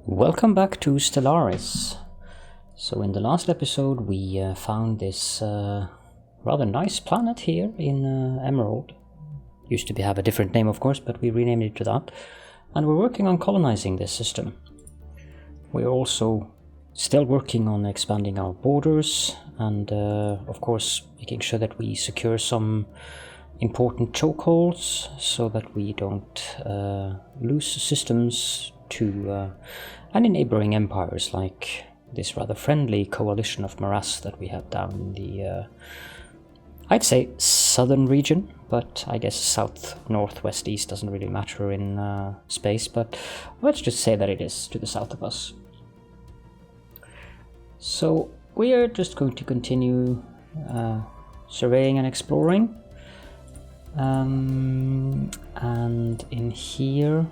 Welcome back to Stellaris. So in the last episode we found this rather nice planet here in Emerald. Used to have a different name of course, but we renamed it to that. And we're working on colonizing this system. We're also still working on expanding our borders and of course making sure that we secure some important chokeholds so that we don't lose systems to any neighboring empires like this rather friendly coalition of morass that we have down in the I'd say southern region, but I guess south, north, west, east doesn't really matter in space, but let's just say that it is to the south of us. So we are just going to continue surveying and exploring, and in here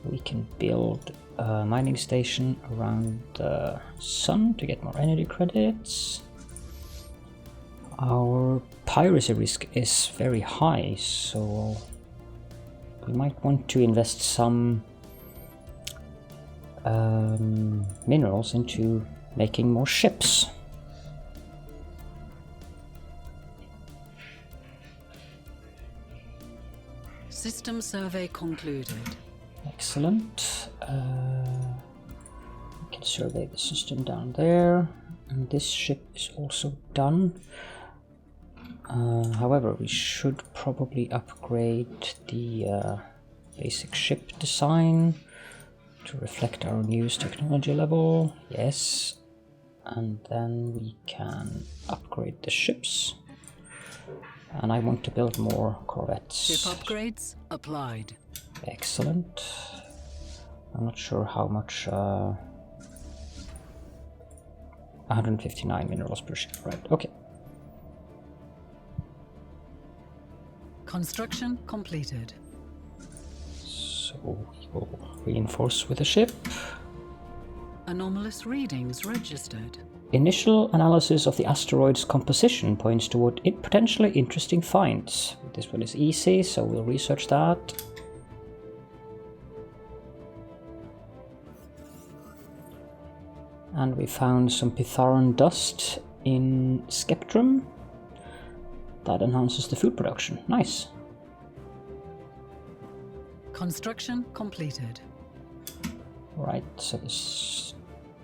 we can build a mining station around the sun to get more energy credits. Our piracy risk is very high, so we might want to invest some minerals into making more ships. System survey concluded. Excellent. We can survey the system down there, and this ship is also done. However, we should probably upgrade the basic ship design to reflect our newest technology level. Yes. And then we can upgrade the ships. And I want to build more corvettes. Ship upgrades applied. Excellent. I'm not sure how much. 159 minerals per ship, right? Okay. Construction completed. So we will reinforce with a ship. Anomalous readings registered. Initial analysis of the asteroid's composition points toward potentially interesting finds. This one is easy, so we'll research that. And we found some Pytharon dust in Skeptrum. That enhances the food production. Nice. Construction completed. Right, so this...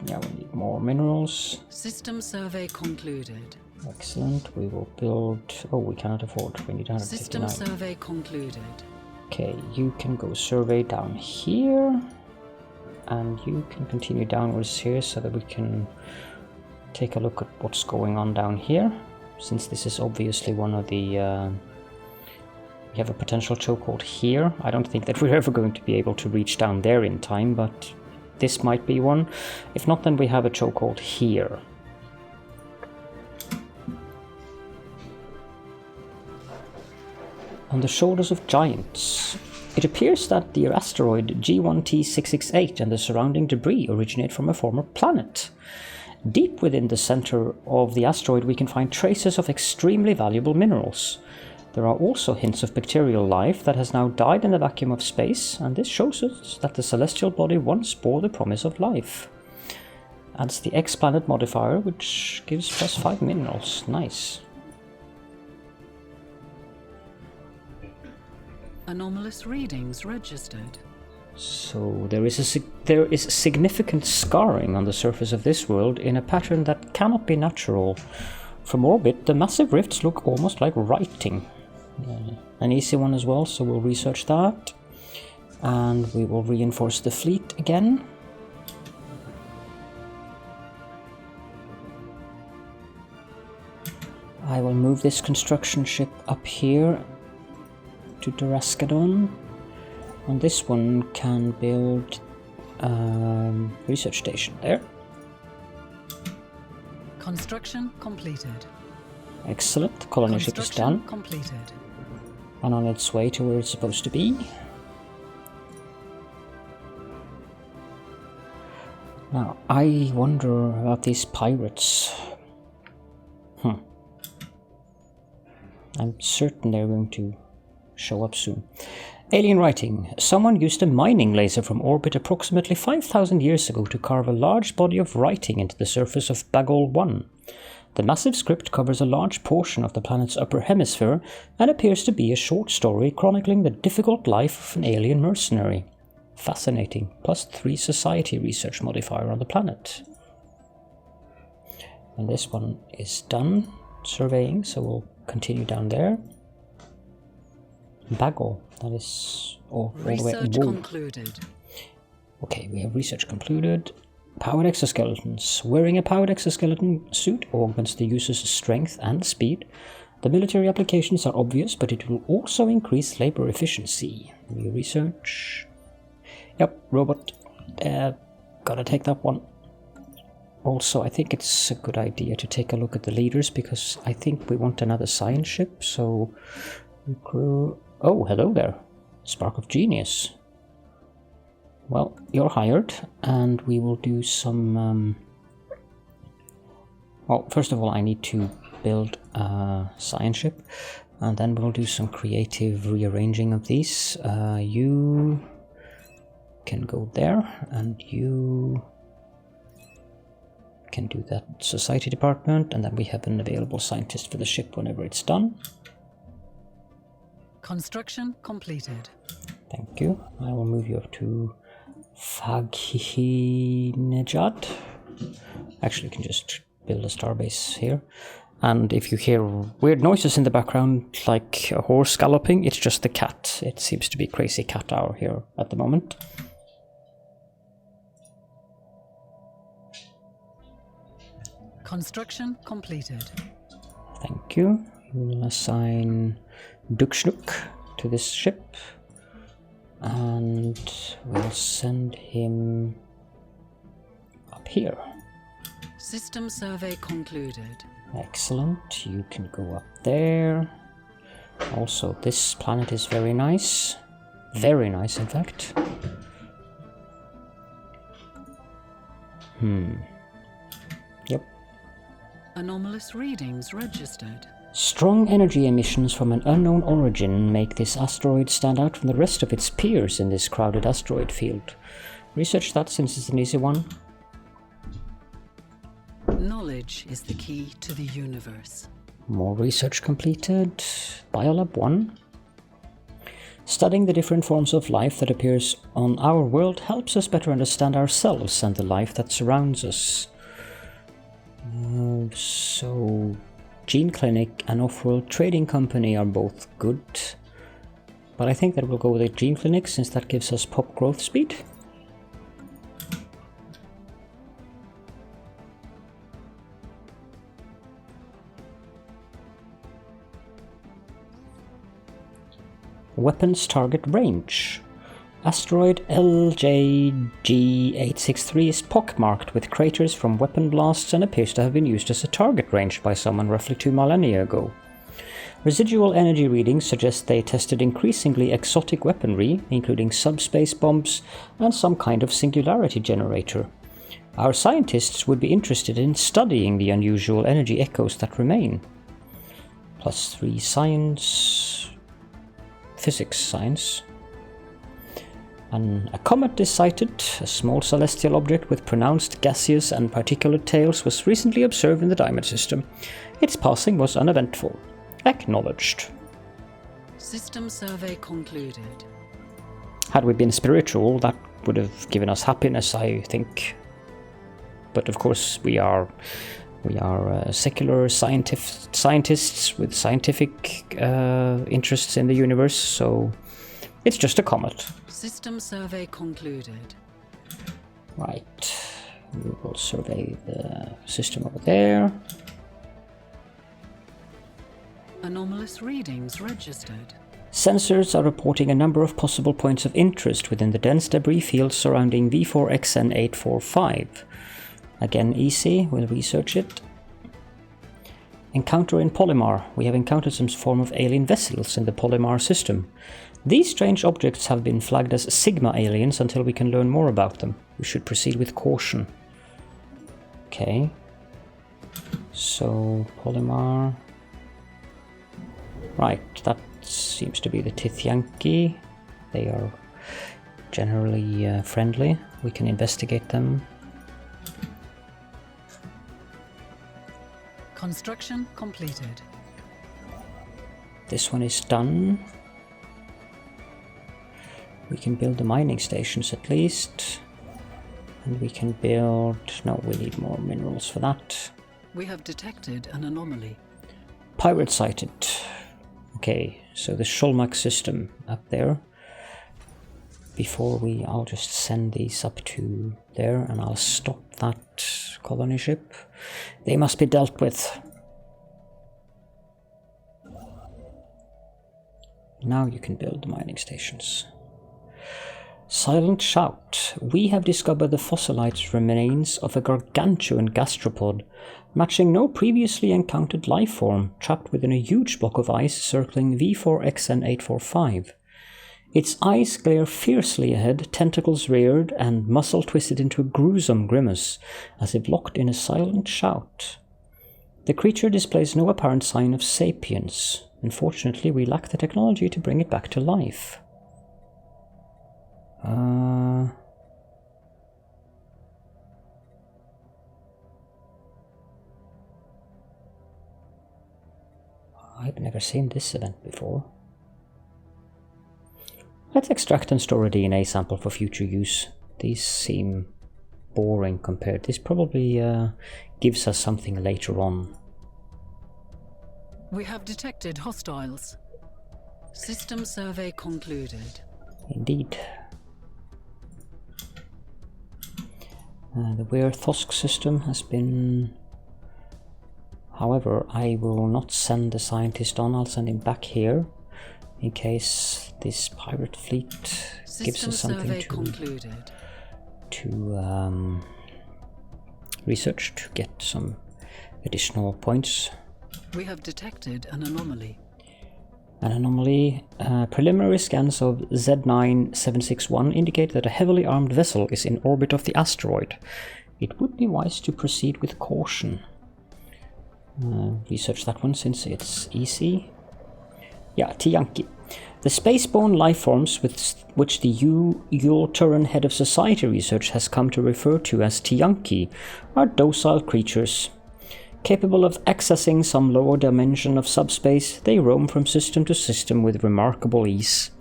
yeah, we need more minerals. System survey concluded. Excellent, we will build... oh, we cannot afford, we need 159. System survey concluded. Okay, you can go survey down here. And you can continue downwards here so that we can take a look at what's going on down here. Since this is obviously one of the... we have a potential chokehold here. I don't think that we're ever going to be able to reach down there in time, but this might be one. If not, then we have a chokehold here. On the shoulders of giants. It appears that the asteroid G1T668 and the surrounding debris originate from a former planet. Deep within the center of the asteroid we can find traces of extremely valuable minerals. There are also hints of bacterial life that has now died in the vacuum of space, and this shows us that the celestial body once bore the promise of life. Adds the X-planet modifier, which gives +5 minerals. Nice. Anomalous readings registered. So there is significant scarring on the surface of this world in a pattern that cannot be natural. From orbit, the massive rifts look almost like writing. An easy one as well, so we'll research that. And we will reinforce the fleet again. I will move this construction ship up here to Daraskadon. And this one can build research station there. Construction completed. Excellent, the colony ship is done. Completed. And on its way to where it's supposed to be. Now, I wonder about these pirates. I'm certain they're going to show up soon. Alien writing. Someone used a mining laser from orbit approximately 5,000 years ago to carve a large body of writing into the surface of Bagol 1. The massive script covers a large portion of the planet's upper hemisphere and appears to be a short story chronicling the difficult life of an alien mercenary. Fascinating. +3 society research modifier on the planet. And this one is done surveying, so we'll continue down there. Bagol, that is all the way. Research concluded. Okay, we have research concluded. Powered exoskeletons. Wearing a powered exoskeleton suit augments the user's strength and speed. The military applications are obvious, but it will also increase labor efficiency. New research. Yep, robot. Gotta take that one. Also, I think it's a good idea to take a look at the leaders, because I think we want another science ship, so... Crew... Oh, hello there. Spark of Genius. Well, you're hired, and we will do some... Well, first of all, I need to build a science ship, and then we'll do some creative rearranging of these. You can go there, and you can do that society department, and then we have an available scientist for the ship whenever it's done. Construction completed. Thank you. I will move you up to Faghinejad. Actually, you can just build a starbase here. And if you hear weird noises in the background, like a horse galloping, it's just the cat. It seems to be crazy cat hour here at the moment. Construction completed. Thank you. We will assign Dukschnuk to this ship, and we'll send him up here. System survey concluded. Excellent. You can go up there. Also, this planet is very nice. Very nice, in fact. Yep. Anomalous readings registered. Strong energy emissions from an unknown origin make this asteroid stand out from the rest of its peers in this crowded asteroid field. Research that, since it's an easy one. Knowledge is the key to the universe. More research completed. Biolab 1. Studying the different forms of life that appears on our world helps us better understand ourselves and the life that surrounds us. So... Gene Clinic and Off-World Trading Company are both good, but I think that we'll go with the Gene Clinic since that gives us pop growth speed. Weapons target range. Asteroid LJG863 is pockmarked with craters from weapon blasts and appears to have been used as a target range by someone roughly 2 millennia ago. Residual energy readings suggest they tested increasingly exotic weaponry, including subspace bombs and some kind of singularity generator. Our scientists would be interested in studying the unusual energy echoes that remain. +3 science... physics science. A comet is sighted. A small celestial object with pronounced gaseous and particulate tails was recently observed in the Diamond System. Its passing was uneventful. Acknowledged. System survey concluded. Had we been spiritual, that would have given us happiness, I think. But of course, we are secular scientists with scientific interests in the universe, so it's just a comet. System survey concluded. Right. We will survey the system over there. Anomalous readings registered. Sensors are reporting a number of possible points of interest within the dense debris field surrounding V4XN845. Again, easy. We'll research it. Encounter in Polymar. We have encountered some form of alien vessels in the Polymar system. These strange objects have been flagged as Sigma aliens until we can learn more about them. We should proceed with caution. Okay. So, Polymar. Right, that seems to be the Tithyanki. They are generally friendly. We can investigate them. Construction completed. This one is done. We can build the mining stations at least. And we can build... no, we need more minerals for that. We have detected an anomaly. Pirate sighted. Okay, so the Shulmak system up there. Before I'll just send these up to there and I'll stop that colony ship. They must be dealt with. Now you can build the mining stations. Silent Shout. We have discovered the fossilized remains of a gargantuan gastropod, matching no previously encountered life form, trapped within a huge block of ice circling V4XN845. Its eyes glare fiercely ahead, tentacles reared, and muscle twisted into a gruesome grimace, as if locked in a silent shout. The creature displays no apparent sign of sapience. Unfortunately, we lack the technology to bring it back to life. I've never seen this event before. Let's extract and store a DNA sample for future use. These seem boring compared. This probably gives us something later on. We have detected hostiles. System survey concluded. Indeed. The Weir-Thosk system has been... However, I will not send the scientist on. I'll send him back here in case this pirate fleet gives us something to research to get some additional points. We have detected an anomaly. Preliminary scans of Z9761 indicate that a heavily armed vessel is in orbit of the asteroid. It would be wise to proceed with caution. Research that one since it's easy. Yeah, Tiyanki. The spaceborne lifeforms which the Ul-Turan head of society research has come to refer to as Tiyanki are docile creatures. Capable of accessing some lower dimension of subspace, they roam from system to system with remarkable ease.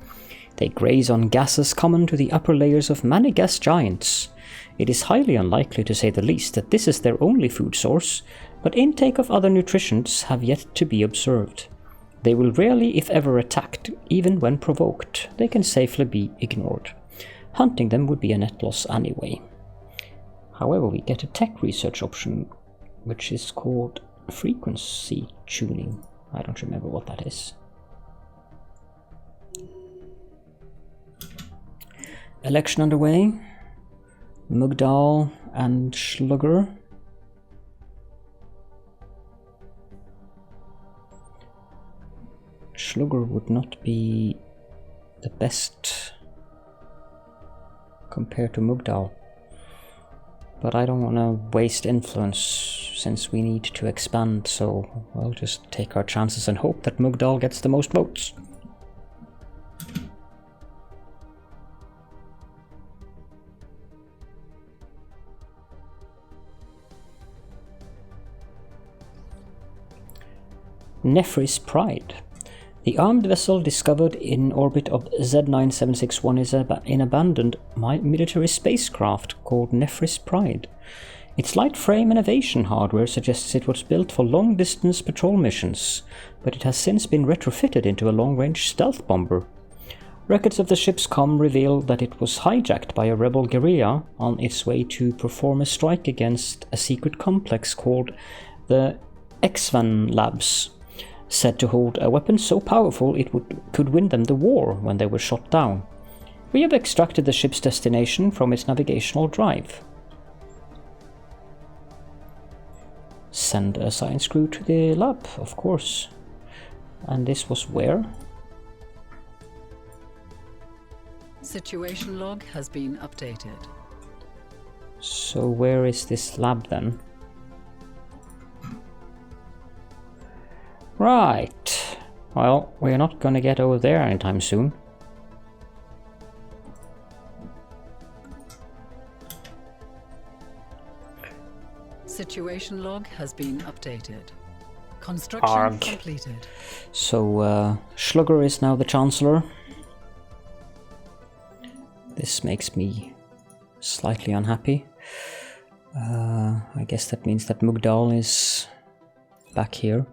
They graze on gases common to the upper layers of many gas giants. It is highly unlikely, to say the least, that this is their only food source, but intake of other nutrients have yet to be observed. They will rarely, if ever, attack, even when provoked. They can safely be ignored. Hunting them would be a net loss anyway. However, we get a tech research option, which is called frequency tuning. I don't remember what that is. Election underway. Mugdal and Slugger. Slugger would not be the best compared to Mugdal. But I don't want to waste influence since we need to expand, so we'll just take our chances and hope that Mugdal gets the most votes. Nefris Pride. The armed vessel discovered in orbit of Z9761 is an abandoned military spacecraft called Nefris Pride. Its light frame and evasion hardware suggests it was built for long-distance patrol missions, but it has since been retrofitted into a long-range stealth bomber. Records of the ship's comm reveal that it was hijacked by a rebel guerrilla on its way to perform a strike against a secret complex called the Exvan Labs, said to hold a weapon so powerful it could win them the war when they were shot down. We have extracted the ship's destination from its navigational drive. Send a science crew to the lab, of course. And this was where? Situation log has been updated. So where is this lab then? Right. Well, we're not gonna get over there anytime soon. Situation log has been updated. Construction completed. So Schlugger is now the Chancellor. This makes me slightly unhappy. I guess that means that Mugdal is back here.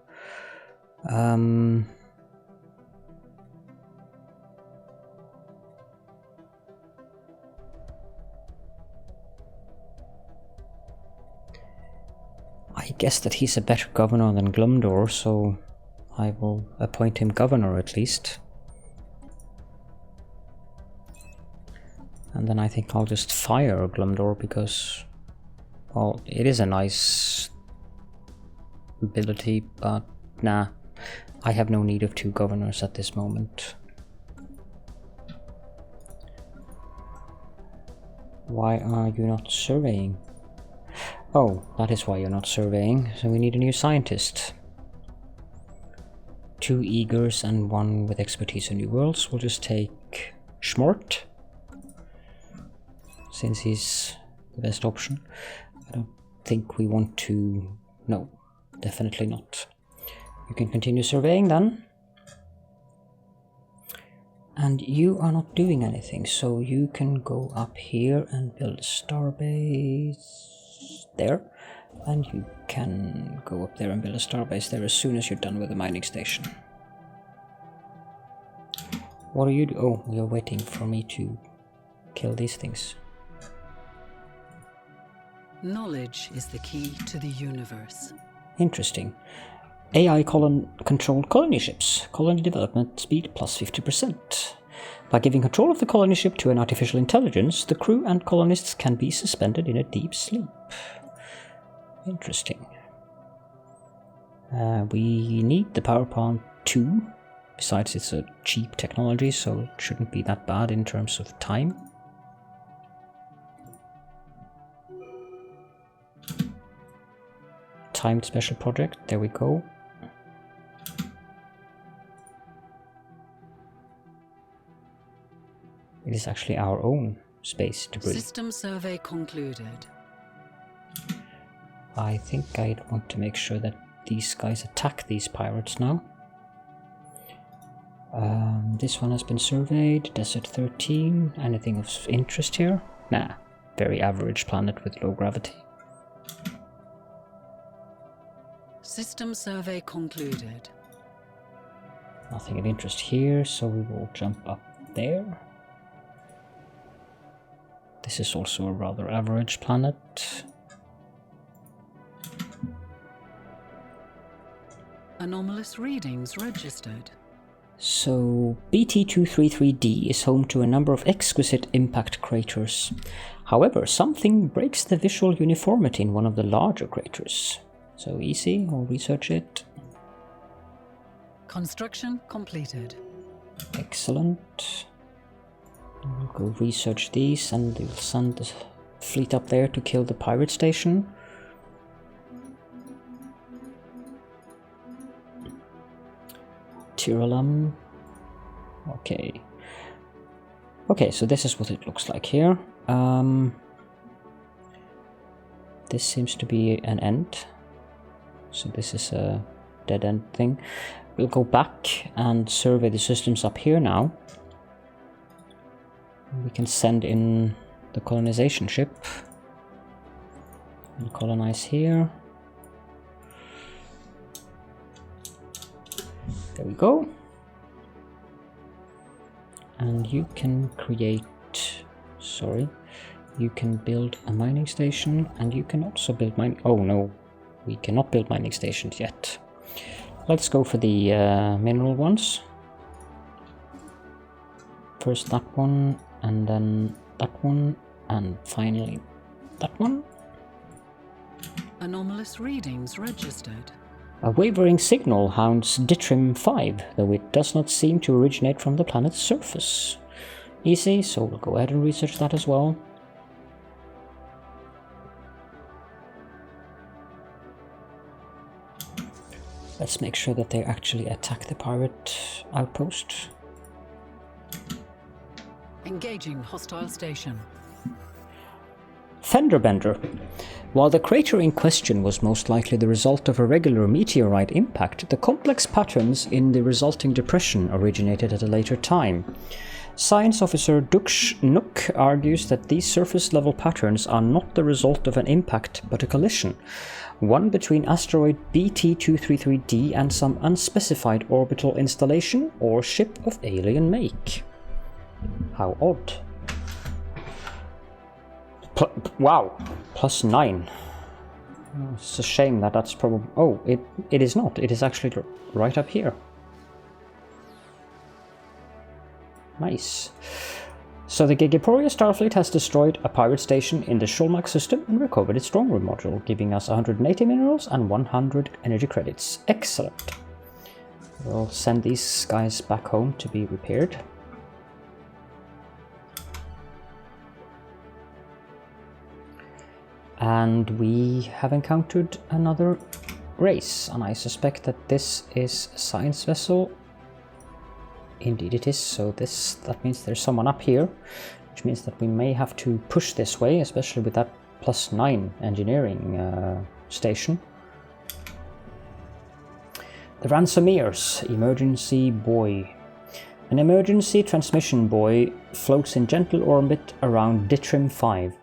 I guess that he's a better governor than Glumdor, so I will appoint him governor at least. And then I think I'll just fire Glumdor because, well, it is a nice ability, but nah, I have no need of 2 governors at this moment. Why are you not surveying? Oh, that is why you're not surveying, so we need a new scientist. 2 eagers and 1 with expertise in new worlds. We'll just take Schmort, since he's the best option. I don't think we want to... no, definitely not. You can continue surveying then. And you are not doing anything, so you can go up here and build a starbase there. And you can go up there and build a starbase there as soon as you're done with the mining station. What are you doing? Oh, you're waiting for me to kill these things. Knowledge is the key to the universe. Interesting. AI controlled colony ships. Colony development speed plus 50%. By giving control of the colony ship to an artificial intelligence, the crew and colonists can be suspended in a deep sleep. Interesting. We need the power plant 2. Besides, it's a cheap technology, so it shouldn't be that bad in terms of time. Timed special project, there we go. It is actually our own space debris. System survey concluded. I think I'd want to make sure that these guys attack these pirates now. This one has been surveyed. Desert 13. Anything of interest here? Nah, very average planet with low gravity. System survey concluded. Nothing of interest here, so we will jump up there. This is also a rather average planet. Anomalous readings registered. So BT233D is home to a number of exquisite impact craters. However, something breaks the visual uniformity in one of the larger craters. So easy, I'll research it. Construction completed. Excellent. We'll go research these and we'll send the fleet up there to kill the pirate station. Tiralam. Okay. Okay, so this is what it looks like here. This seems to be an end. So this is a dead end thing. We'll go back and survey the systems up here now. We can send in the colonization ship and colonize here. There we go. And you can create, sorry, you can build a mining station and you can also build mining, oh no, we cannot build mining stations yet. Let's go for the mineral ones. First that one, and then that one, and finally that one. Anomalous readings registered. A wavering signal hounds Ditrim 5, though it does not seem to originate from the planet's surface. Easy, so we'll go ahead and research that as well. Let's make sure that they actually attack the pirate outpost. Engaging hostile station. Fenderbender. While the crater in question was most likely the result of a regular meteorite impact, the complex patterns in the resulting depression originated at a later time. Science officer Duksh Nook argues that these surface-level patterns are not the result of an impact but a collision, one between asteroid BT-233D and some unspecified orbital installation or ship of alien make. How odd. Wow, +9. It's a shame that that's probably... Oh, it is not. It is actually right up here. Nice. So the Gigaporia Starfleet has destroyed a pirate station in the Shulmak system and recovered its strongroom module, giving us 180 minerals and 100 energy credits. Excellent. We'll send these guys back home to be repaired. And we have encountered another race, and I suspect that this is a science vessel. Indeed it is, so that means there's someone up here, which means that we may have to push this way, especially with that +9 engineering station. The Ransomeers, emergency buoy. An emergency transmission buoy floats in gentle orbit around Ditrim 5.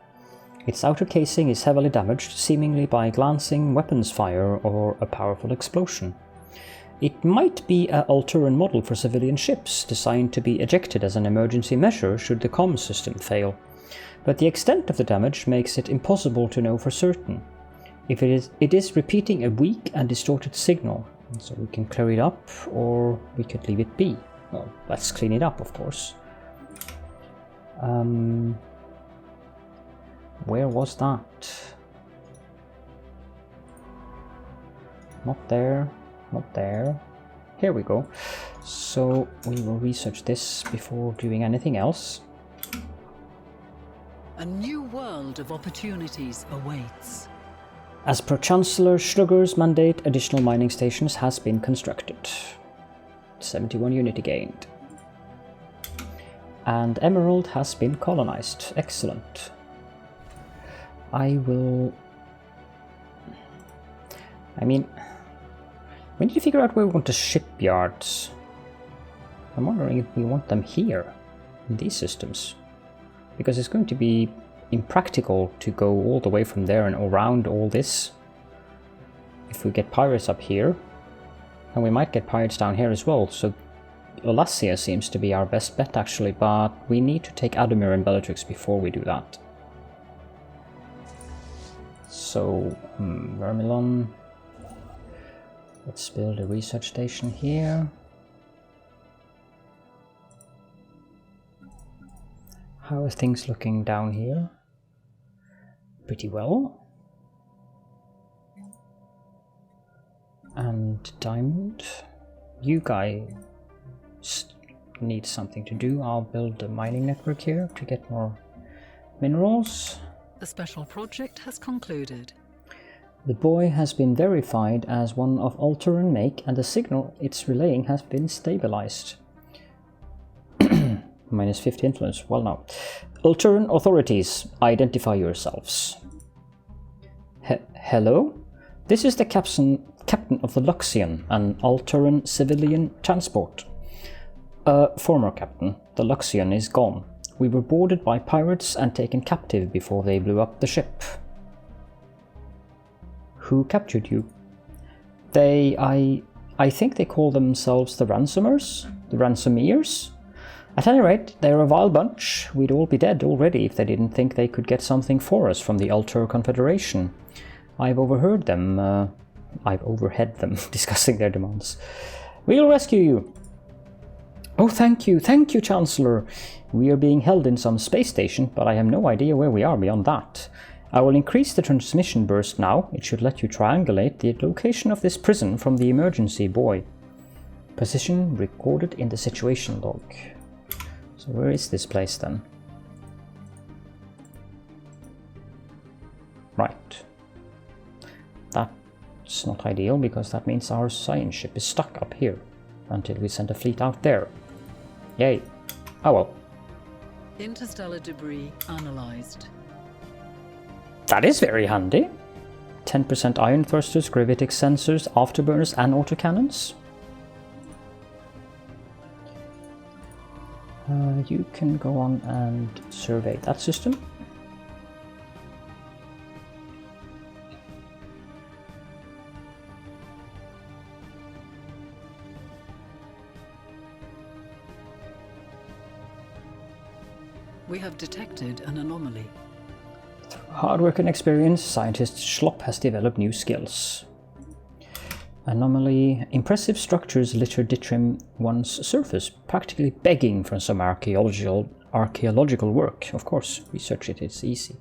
Its outer casing is heavily damaged, seemingly by glancing weapons fire or a powerful explosion. It might be an Ul-Turan model for civilian ships, designed to be ejected as an emergency measure should the comm system fail, but the extent of the damage makes it impossible to know for certain. It is repeating a weak and distorted signal, so we can clear it up, or we could leave it be. Well, let's clean it up, of course. Where was that? Not there, not there. Here we go. So we will research this before doing anything else. A new world of opportunities awaits. As per Chancellor Schlugger's mandate, additional mining stations has been constructed. 71 unity gained. And Emerald has been colonized. Excellent. we need to figure out where we want the shipyards. I'm wondering if we want them here, in these systems. Because it's going to be impractical to go all the way from there and around all this. If we get pirates up here, and we might get pirates down here as well, so Olassia seems to be our best bet actually, but we need to take Adamir and Bellatrix before we do that. So, Vermilon. Let's build a research station here. How are things looking down here? Pretty well. And Diamond, you guys need something to do. I'll build a mining network here to get more minerals. The special project has concluded. The buoy has been verified as one of Ul-Turan make, and the signal it's relaying has been stabilized. Minus 50 influence. Well now. Ul-Turan authorities, identify yourselves. Hello? This is the captain of the Luxion, an Ul-Turan civilian transport. Former captain, the Luxion is gone. We were boarded by pirates and taken captive before they blew up the ship. Who captured you? I think they call themselves the Ransomers? The Ransomeers? At any rate, they're a vile bunch. We'd all be dead already if they didn't think they could get something for us from the Ul-Tur Confederation. I've overheard them discussing their demands. We'll rescue you. Oh, thank you, Chancellor. We are being held in some space station, but I have no idea where we are beyond that. I will increase the transmission burst now. It should let you triangulate the location of this prison from the emergency buoy. Position recorded in the situation log. So where is this place then? Right. That's not ideal because that means our science ship is stuck up here until we send a fleet out there. Yay. Oh well. Interstellar debris analyzed. That is very handy. 10% ion thrusters, gravitic sensors, afterburners and autocannons. You can go on and survey that system. We have detected an anomaly. Through hard work and experience, scientist Schlopp has developed new skills. Anomaly. Impressive structures litter Ditrim 1's surface, practically begging for some archaeological work. Of course, research it, it's easy.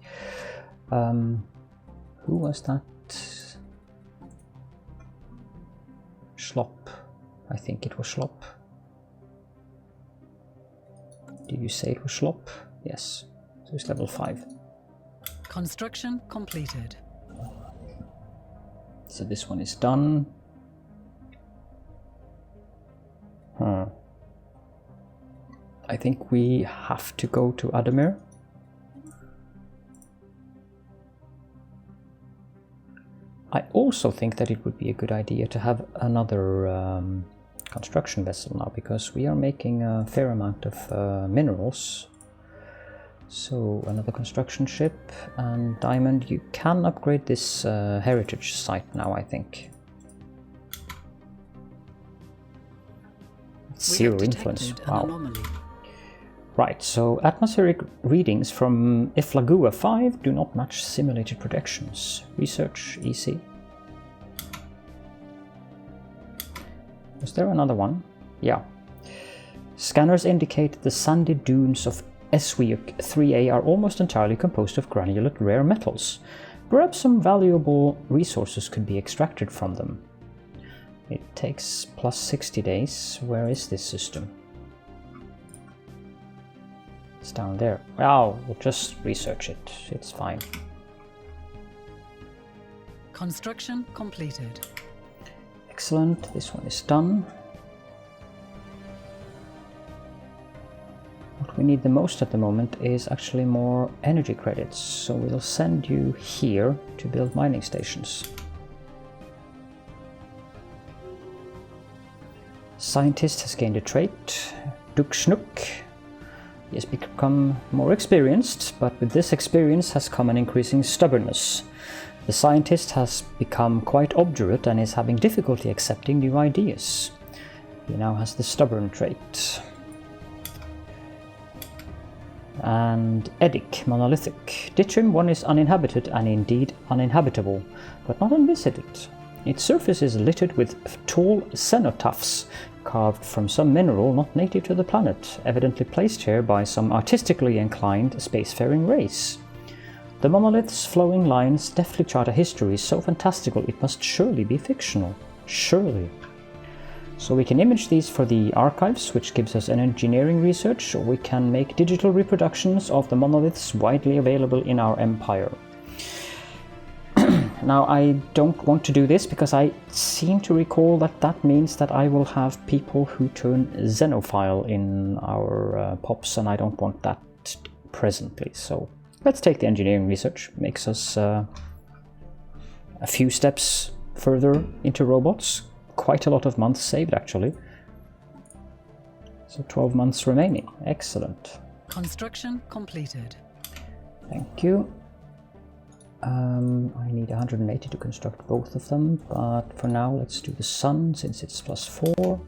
Who was that? Schlopp. I think it was Schlopp. Did you say it was Schlopp? Yes. So it's level 5. Construction completed. So this one is done. I think we have to go to Adamir. I also think that it would be a good idea to have another construction vessel now, because we are making a fair amount of minerals. So another construction ship, and Diamond, you can upgrade this heritage site now, I think. Zero influence. Wow. Right, so atmospheric readings from Iflagua 5 do not match simulated projections. Research, easy. Was there another one? Yeah. Scanners indicate the sandy dunes of Eswiuk 3A are almost entirely composed of granulate rare metals. Perhaps some valuable resources could be extracted from them. It takes plus 60 days. Where is this system? It's down there. Oh, we'll just research it. It's fine. Construction completed. Excellent. This one is done. What we need the most at the moment is actually more energy credits. So we'll send you here to build mining stations. Scientist has gained a trait, Dukschnuk. He has become more experienced, but with this experience has come an increasing stubbornness. The scientist has become quite obdurate and is having difficulty accepting new ideas. He now has the stubborn trait. And Edic, monolithic. Ditrim 1 is uninhabited and indeed uninhabitable, but not unvisited. Its surface is littered with tall cenotaphs, carved from some mineral not native to the planet, evidently placed here by some artistically inclined spacefaring race. The monolith's flowing lines deftly chart a history so fantastical it must surely be fictional. Surely. So we can image these for the archives, which gives us an engineering research, or we can make digital reproductions of the monoliths widely available in our empire. Now, I don't want to do this because I seem to recall that that means that I will have people who turn xenophile in our pops, and I don't want that presently. So let's take the engineering research. Makes us a few steps further into robots. Quite a lot of months saved, actually. So 12 months remaining. Excellent. Construction completed. Thank you. I need 180 to construct both of them, but for now let's do the sun since it's +4.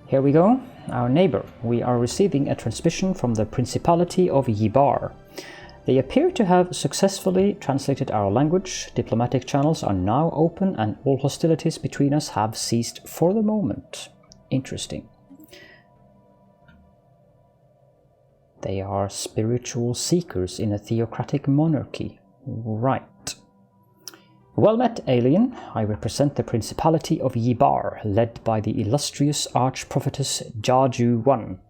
Here we go. Our neighbor. We are receiving a transmission from the Principality of Yibar. They appear to have successfully translated our language. Diplomatic channels are now open and all hostilities between us have ceased for the moment. Interesting. They are spiritual seekers in a theocratic monarchy. Right. Well met, alien. I represent the Principality of Yibar, led by the illustrious arch-prophetess Jaju 1.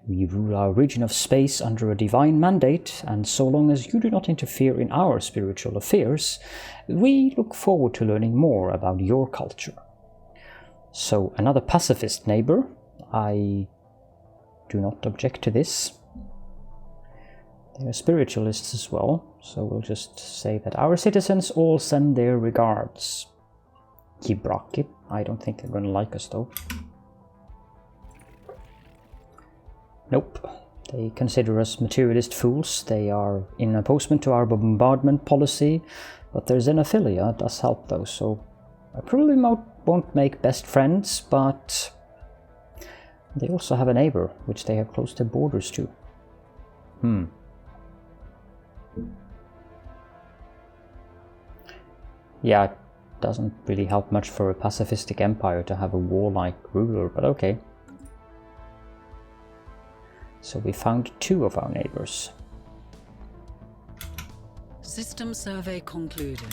We rule our region of space under a divine mandate, and so long as you do not interfere in our spiritual affairs, we look forward to learning more about your culture. So, another pacifist neighbor. I do not object to this. They're spiritualists as well, so we'll just say that our citizens all send their regards. Kibraki. I don't think they're gonna like us though. Nope. They consider us materialist fools. They are in opposement to our bombardment policy, but their xenophilia does help though, so I probably won't make best friends, but they also have a neighbor, which they have closed their borders to. Yeah, it doesn't really help much for a pacifistic empire to have a warlike ruler, but okay. So we found 2 of our neighbors. System survey concluded.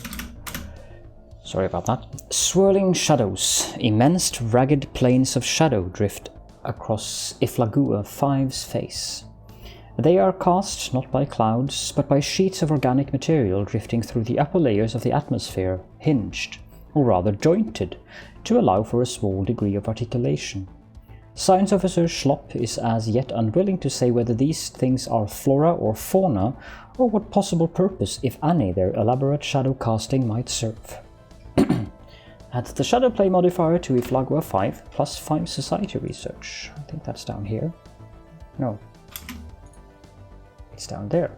Sorry about that. Swirling shadows. Immense ragged plains of shadow drift across Iflagua 5's face. They are cast not by clouds, but by sheets of organic material drifting through the upper layers of the atmosphere, hinged, or rather jointed, to allow for a small degree of articulation. Science Officer Schlopp is as yet unwilling to say whether these things are flora or fauna, or what possible purpose, if any, their elaborate shadow casting might serve. Add the shadow play modifier to Iflagua 5 plus 5 society research. I think that's down here. No. It's down there.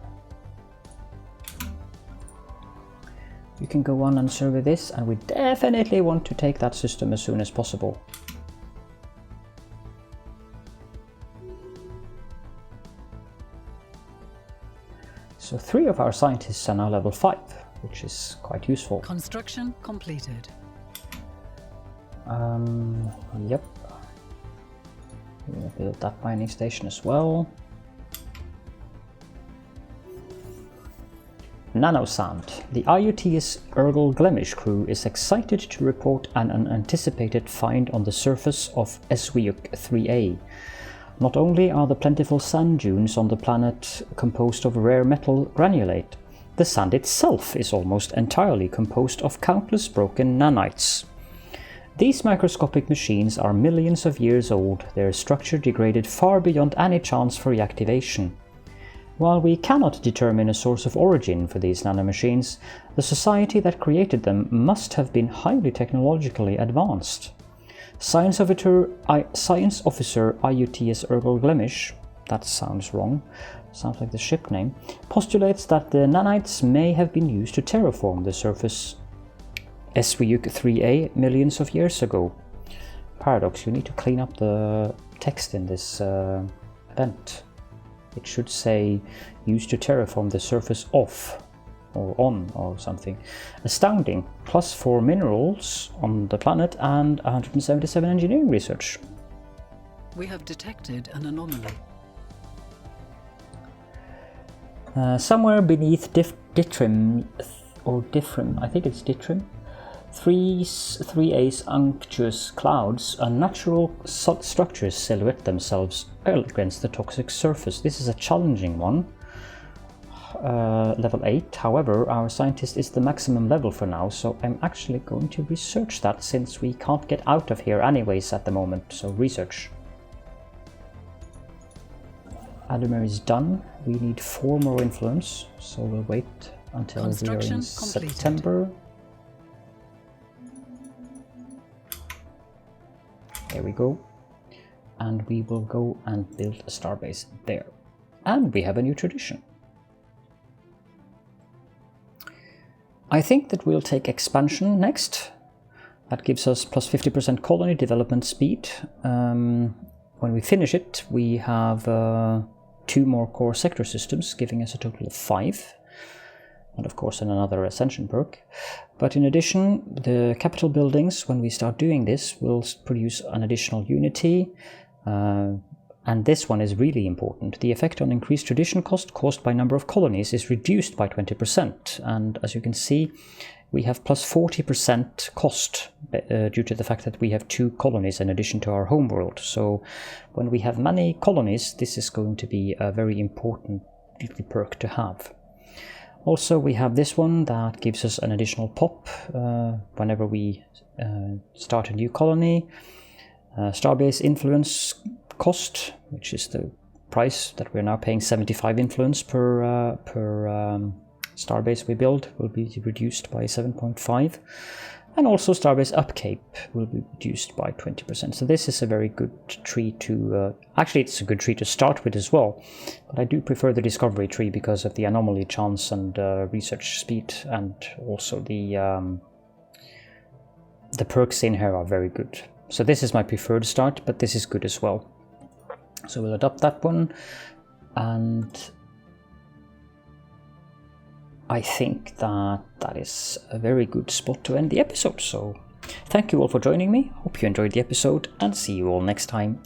You can go on and survey this, and we definitely want to take that system as soon as possible. So 3 of our scientists are now level 5, which is quite useful. Construction completed. Yep. We'll build that mining station as well. Nanosand. The IUT's Urgal Glemish crew is excited to report an unanticipated find on the surface of Eswiuk 3A. Not only are the plentiful sand dunes on the planet composed of rare metal granulate, the sand itself is almost entirely composed of countless broken nanites. These microscopic machines are millions of years old, their structure degraded far beyond any chance for reactivation. While we cannot determine a source of origin for these nanomachines, the society that created them must have been highly technologically advanced. Science Officer IUTS Urgal Glemish, that sounds wrong, sounds like the ship name, postulates that the nanites may have been used to terraform the surface Eswiuk 3A millions of years ago. Paradox, you need to clean up the text in this event. It should say used to terraform the surface of or on or something. Astounding. +4 minerals on the planet and 177 engineering research. We have detected an anomaly. Somewhere beneath Ditrim, or Diffrim, I think it's Ditrim, 3A's unctuous clouds, unnatural structures silhouette themselves against the toxic surface. This is a challenging one. Level 8, however, our scientist is the maximum level for now, so I'm actually going to research that since we can't get out of here anyways at the moment, so research. Adamir is done. We need 4 more influence, so we'll wait until we are in September. There we go. And we will go and build a starbase there. And we have a new tradition. I think that we'll take expansion next. That gives us plus 50% colony development speed. When we finish it, we have 2 more core sector systems, giving us a total of 5. And of course another ascension perk. But in addition, the capital buildings, when we start doing this, will produce an additional unity. And this one is really important. The effect on increased tradition cost caused by number of colonies is reduced by 20%. And as you can see, we have plus 40% cost due to the fact that we have 2 colonies in addition to our homeworld. So when we have many colonies, this is going to be a very important little perk to have. Also, we have this one that gives us an additional pop whenever we start a new colony. Starbase influence cost, which is the price that we're now paying 75 influence per starbase we build will be reduced by 7.5, and also starbase upkeep will be reduced by 20%. So this is a very good tree to actually it's a good tree to start with as well, but I do prefer the discovery tree because of the anomaly chance and research speed, and also the perks in here are very good. So this is my preferred start, but this is good as well. So we'll adopt that one, and I think that that is a very good spot to end the episode. So thank you all for joining me. Hope you enjoyed the episode, and see you all next time.